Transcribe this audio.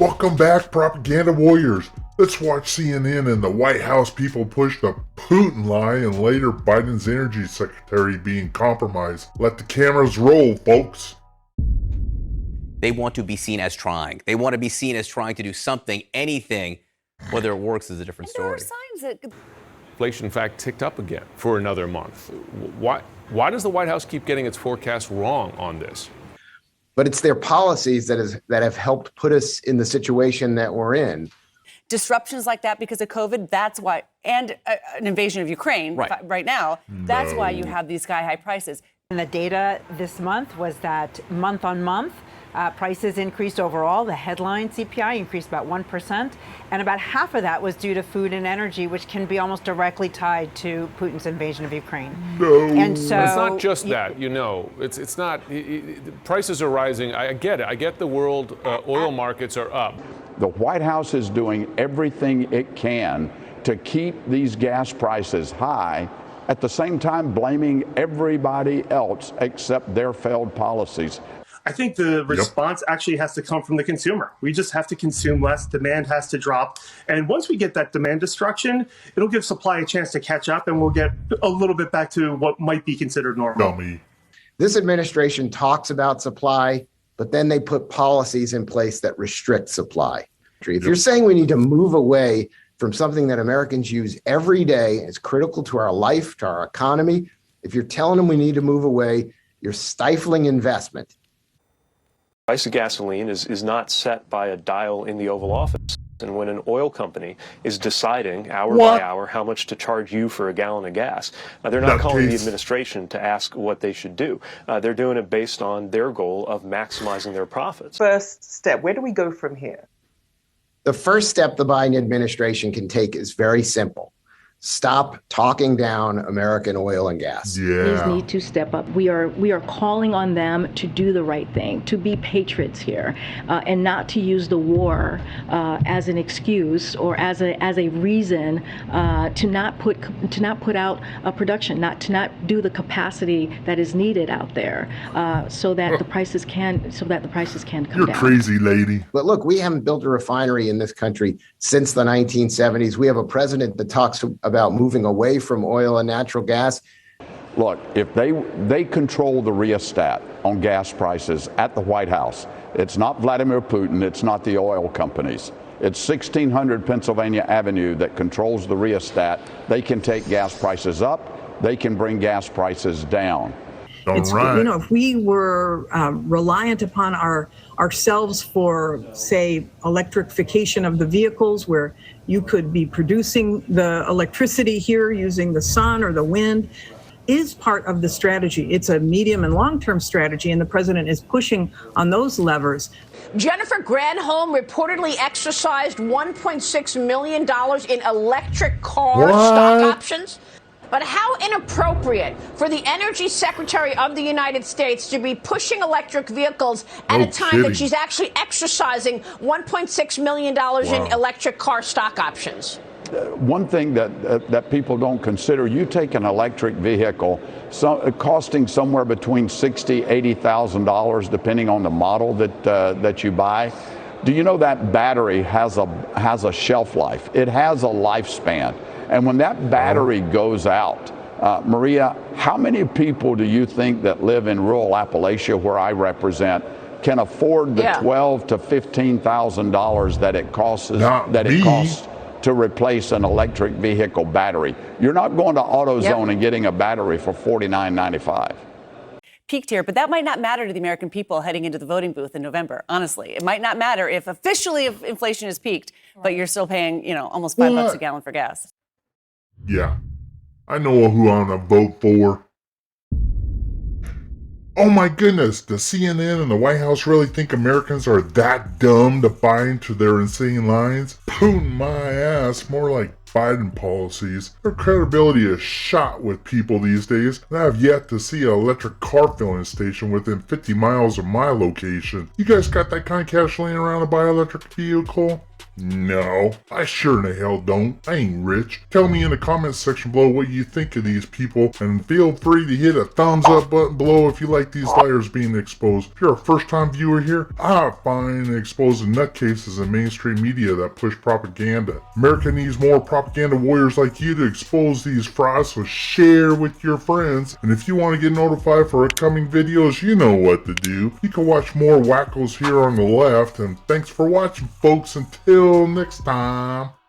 Welcome back, propaganda warriors. Let's watch CNN and the White House people push the Putin lie and later Biden's energy secretary being compromised. Let the cameras roll, folks. They want to be seen as trying. They want to be seen as trying to do something, anything. Whether it works is a different story. There are signs that inflation, in fact, ticked up again for another month. Why does the White House keep getting its forecast wrong on this? But it's their policies that have helped put us in the situation that we're in. disruptions like that because of COVID, that's why, and an invasion of Ukraine right now, that's why you have these sky-high prices. And the data this month was that month on month, prices increased overall. The headline CPI increased about 1%, and about half of that was due to food and energy, which can be almost directly tied to Putin's invasion of Ukraine. And so it's not just that, you know. It's not. Prices are rising. I get it. I get the world oil markets are up. The White House is doing everything it can to keep these gas prices high, at the same time blaming everybody else except their failed policies. I think the response actually has to come from the consumer. We just have to consume less. Demand has to drop. And once we get that demand destruction, it'll give supply a chance to catch up, and we'll get a little bit back to what might be considered normal. This administration talks about supply, but then they put policies in place that restrict supply. If you're saying we need to move away from something that Americans use every day, is critical to our life, to our economy, if you're telling them we need to move away, you're stifling investment. The price of gasoline is not set by a dial in the Oval Office. And when an oil company is deciding hour by hour how much to charge you for a gallon of gas, they're not calling the administration to ask what they should do. They're doing it based on their goal of maximizing their profits. First step, where do we go from here? The first step the Biden administration can take is very simple. Stop talking down American oil and gas. Leaders need to step up. We are calling on them to do the right thing, to be patriots here, and not to use the war as an excuse or as a reason to not put out a production, to not do the capacity that is needed out there, so that the prices can come down. You're crazy, lady. But look, we haven't built a refinery in this country since the 1970s. We have a president that talks about moving away from oil and natural gas. Look, if they control the rheostat on gas prices at the White House, it's not Vladimir Putin, it's not the oil companies. It's 1600 Pennsylvania Avenue that controls the rheostat. They can take gas prices up, they can bring gas prices down. You know, if we were reliant upon ourselves for, say, electrification of the vehicles, where you could be producing the electricity here using the sun or the wind, is part of the strategy. It's a medium and long-term strategy, and the president is pushing on those levers. Jennifer Granholm reportedly exercised $1.6 million in electric car stock options. But how inappropriate for the Energy Secretary of the United States to be pushing electric vehicles at a time that she's actually exercising $1.6 million in electric car stock options. One thing that people don't consider, you take an electric vehicle costing somewhere between $60,000, $80,000 depending on the model that you buy. Do you know that battery has a shelf life? It has a lifespan. And when that battery goes out, Maria, how many people do you think that live in rural Appalachia, where I represent, can afford the $12,000 to $15,000 that it costs to replace an electric vehicle battery? You're not going to AutoZone and getting a battery for $49.95. Peaked here, but that might not matter to the American people heading into the voting booth in November. Honestly, it might not matter if officially inflation is peaked, but you're still paying, almost $5 a gallon for gas. Yeah, I know who I'm gonna vote for. Oh my goodness, does CNN and the White House really think Americans are that dumb to buy into their insane lines? Putin my ass, more like Biden policies. Their credibility is shot with people these days, and I have yet to see an electric car filling station within 50 miles of my location. You guys got that kind of cash laying around to buy an electric vehicle? No, I sure in the hell don't. I ain't rich. Tell me in the comments section below what you think of these people, and feel free to hit a thumbs up button below if you like these liars being exposed. If you're a first time viewer here, I find exposing nutcases in mainstream media that push propaganda. America needs more propaganda warriors like you to expose these frauds, so share with your friends. And if you want to get notified for upcoming videos, you know what to do. You can watch more wackos here on the left, and thanks for watching, folks. Until next time.